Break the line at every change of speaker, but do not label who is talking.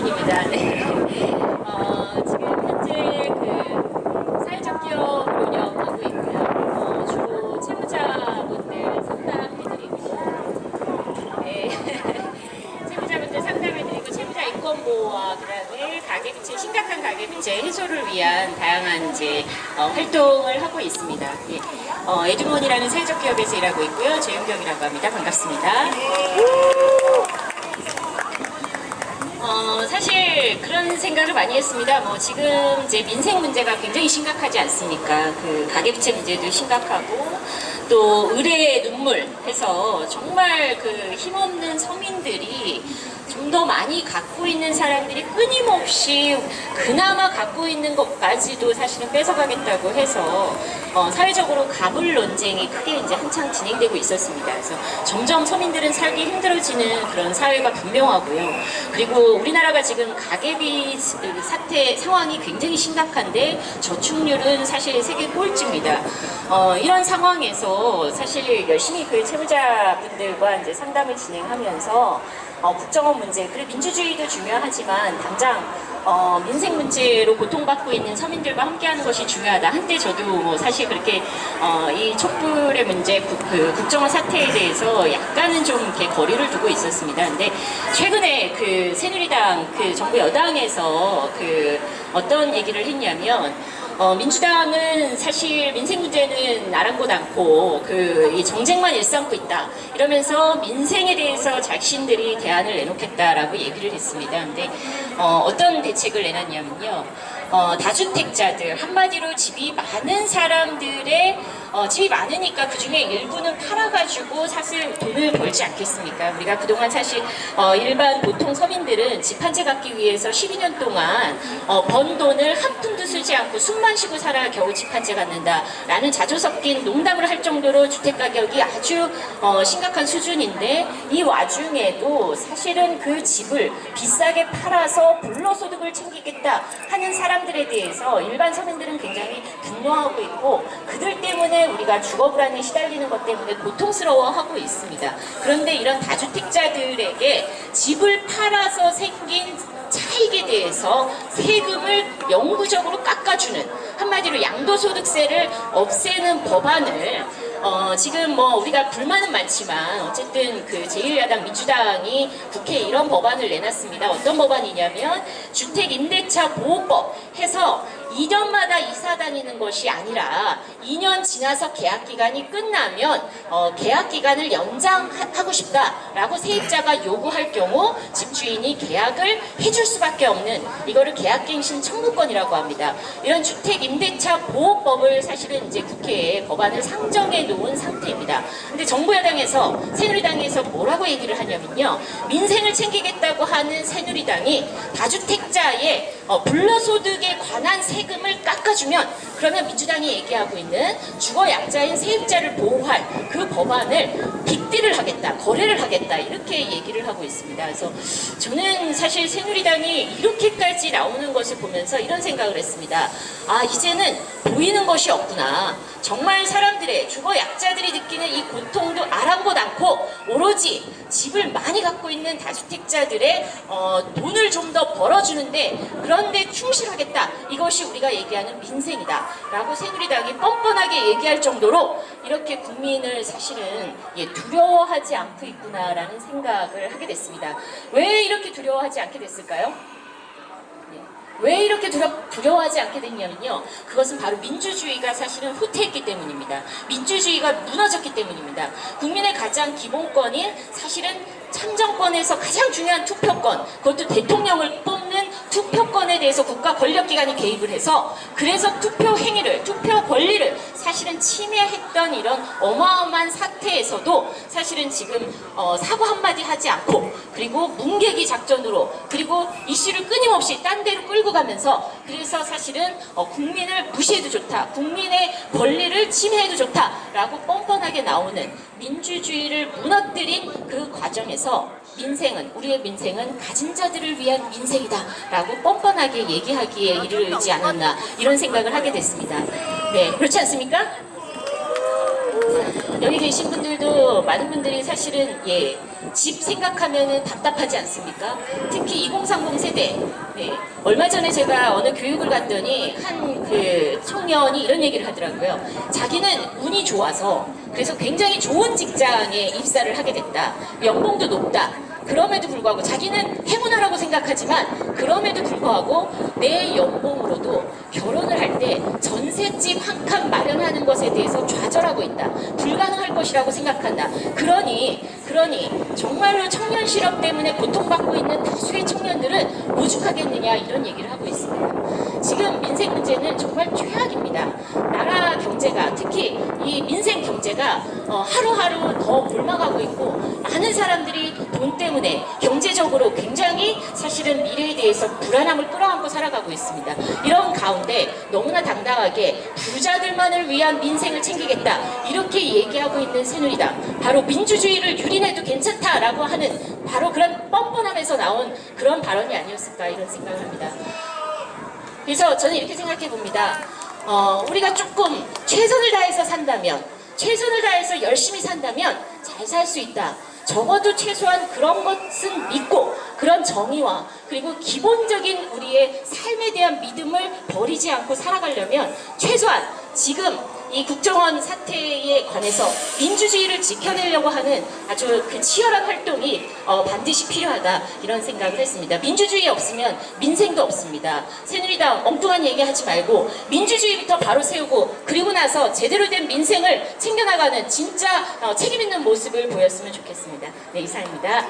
이주원입니다. 네. 지금 현재 그 사회적 기업 운영하고 있고요. 주로 채무자분들 상담해드리고, 네. 채무자분들 상담해드리고 채무자 인권 보호와 그다음에 가계부채 심각한 가계부채 해소를 위한 다양한 이제 활동을 하고 있습니다. 네. 에듀몬이라는 사회적 기업에서 일하고 있고요. 재윤경이라고 합니다. 반갑습니다. 사실 그런 생각을 많이 했습니다. 지금 이제 민생 문제가 굉장히 심각하지 않습니까? 그 가계부채 문제도 심각하고 또 의뢰의 눈물 해서 정말 그 힘없는 서민들이 좀 더 많이 갖고 있는 사람들이 끊임없이 그나마 갖고 있는 것까지도 사실은 뺏어가겠다고 해서 사회적으로 가불 논쟁이 크게 이제 한창 진행되고 있었습니다. 그래서 점점 서민들은 살기 힘들어지는 그런 사회가 분명하고요. 그리고 우리나라가 지금 가계비 사태 상황이 굉장히 심각한데 저축률은 사실 세계 꼴찌입니다. 이런 상황에서 사실 열심히 그 채무자분들과 이제 상담을 진행하면서 국정원 문제, 그리고 민주주의도 중요하지만 당장 민생 문제로 고통받고 있는 서민들과 함께하는 것이 중요하다. 한때 저도 사실 그렇게 이 촛불의 문제, 그 국정원 사태에 대해서 약간은 좀 이렇게 거리를 두고 있었습니다. 근데 최근에 그 새누리당 그 정부 여당에서 그 어떤 얘기를 했냐면 민주당은 사실 민생 문제는 아랑곳 않고 이 정쟁만 일삼고 있다. 이러면서 민생에 대해서 자신들이 대안을 내놓겠다라고 얘기를 했습니다. 근데 어떤 대책을 내놨냐면요. 다주택자들, 한마디로 집이 많은 사람들의 집이 많으니까 그 중에 일부는 팔아가지고 사실 돈을 벌지 않겠습니까? 우리가 그동안 사실 일반 보통 서민들은 집 한 채 갖기 위해서 12년 동안 번 돈을 한 푼도 쓰지 않고 숨만 쉬고 살아 겨우 집 한 채 갖는다 라는 자조 섞인 농담을 할 정도로 주택가격이 아주 심각한 수준인데, 이 와중에도 사실은 그 집을 비싸게 팔아서 불로소득을 챙기겠다 하는 사람들에 대해서 일반 서민들은 굉장히 분노하고 있고, 그들 때문에 우리가 주거불안에 시달리는 것 때문에 고통스러워하고 있습니다. 그런데 이런 다주택자들에게 집을 팔아서 생긴 차익에 대해서 세금을 영구적으로 깎아주는, 한마디로 양도소득세를 없애는 법안을 지금 우리가 불만은 많지만 어쨌든 그 제1야당 민주당이 국회에 이런 법안을 내놨습니다. 어떤 법안이냐면 주택임대차 보호법 해서 2년마다 이사 다니는 것이 아니라 2년 지나서 계약기간이 끝나면 계약기간을 연장하고 싶다라고 세입자가 요구할 경우 집주인이 계약을 해줄 수밖에 없는, 이거를 계약갱신 청구권이라고 합니다. 이런 주택임대차 보호법을 사실은 이제 국회에 법안을 상정해 놓은 상태입니다. 근데 정부 여당에서 새누리당에서 뭐라고 얘기를 하냐면요. 민생을 챙기겠다고 하는 새누리당이 다주택자의 불로소득에 관한 세금을 깎아주면, 그러면 민주당이 얘기하고 있는 주거약자인 세입자를 보호할 그 법안을 빅딜을 하겠다, 거래를 하겠다, 이렇게 얘기를 하고 있습니다. 그래서 저는 사실 새누리당이 이렇게까지 나오는 것을 보면서 이런 생각을 했습니다. 아, 이제는 보이는 것이 없구나. 정말 사람들의 주거약자들이 느끼는 이 고통도 아랑곳 않고 오로지 집을 많이 갖고 있는 다주택자들의 돈을 좀 더 벌어주는데, 그런데 충실하겠다. 이것이 우리가 얘기하는 민생이다 라고 새누리당이 뻔뻔하게 얘기할 정도로 이렇게 국민을 사실은 두려워하지 않고 있구나라는 생각을 하게 됐습니다. 왜 이렇게 두려워하지 않게 됐을까요? 왜 이렇게 두려워하지 않게 됐냐면요. 그것은 바로 민주주의가 사실은 후퇴했기 때문입니다. 민주주의가 무너졌기 때문입니다. 국민의 가장 기본권인 사실은 참정권에서 가장 중요한 투표권, 그것도 대통령을 뽑는 투표권에 대해서 국가 권력기관이 개입을 해서, 그래서 투표 행위를, 투표 권리를 사실은 침해했던 이런 어마어마한 사태에서도 사실은 지금 사과 한마디 하지 않고, 그리고 뭉개기 작전으로, 그리고 이슈를 끊임없이 딴 데로 끌고 가면서, 그래서 사실은 국민을 무시해도 좋다, 국민의 권리를 침해해도 좋다 라고 뻔뻔하게 나오는 민주주의를 무너뜨린 그 과정에서 민생은, 우리의 민생은 가진 자들을 위한 민생이다 라고 뻔뻔하게 얘기하기에 이르지 않았나, 이런 생각을 하게 됐습니다. 네, 그렇지 않습니까? 여기 계신 분들도 많은 분들이 사실은 집 생각하면은 답답하지 않습니까? 특히 2030 세대. 네. 얼마 전에 제가 어느 교육을 갔더니 한 그 청년이 이런 얘기를 하더라고요. 자기는 운이 좋아서 그래서 굉장히 좋은 직장에 입사를 하게 됐다. 연봉도 높다. 그럼에도 불구하고 자기는 행운아라고 생각하지만 그럼에도 불구하고 내 연봉으로도 결혼을 할 때 전셋집 한 칸 마련하는 것에 대해서 좌절하고 있다. 불가능할 것이라고 생각한다. 그러니 정말로 청년 실업 때문에 고통받고 있는 다수의 청년들은 오죽하겠느냐 이런 얘기를 하고 있습니다. 지금 민생 문제는 정말 최악입니다. 나라 경제가 특히 이 민생 경제가 하루하루 더 곪아가고 있고 많은 사람들이 돈 때문에 경제적으로 굉장히 사실은 미래에 대해서 불안함을 끌어안고 살아가고 있습니다. 이런 가운데 너무나 당당하게 부자들만을 위한 민생을 챙기겠다 이렇게 얘기하고 있는 새누리당, 바로 민주주의를 유린해도 괜찮다라고 하는 바로 그런 뻔뻔함에서 나온 그런 발언이 아니었을까 이런 생각을 합니다. 그래서 저는 이렇게 생각해 봅니다. 우리가 조금 최선을 다해서 산다면, 최선을 다해서 열심히 산다면 잘 살 수 있다. 적어도 최소한 그런 것은 믿고 그런 정의와 그리고 기본적인 우리의 삶에 대한 믿음을 버리지 않고 살아가려면 최소한 지금 이 국정원 사태에 관해서 민주주의를 지켜내려고 하는 아주 그 치열한 활동이 반드시 필요하다 이런 생각을 했습니다. 민주주의 없으면 민생도 없습니다. 새누리당 엉뚱한 얘기 하지 말고 민주주의부터 바로 세우고 그리고 나서 제대로 된 민생을 챙겨나가는 진짜 책임 있는 모습을 보였으면 좋겠습니다. 네, 이상입니다.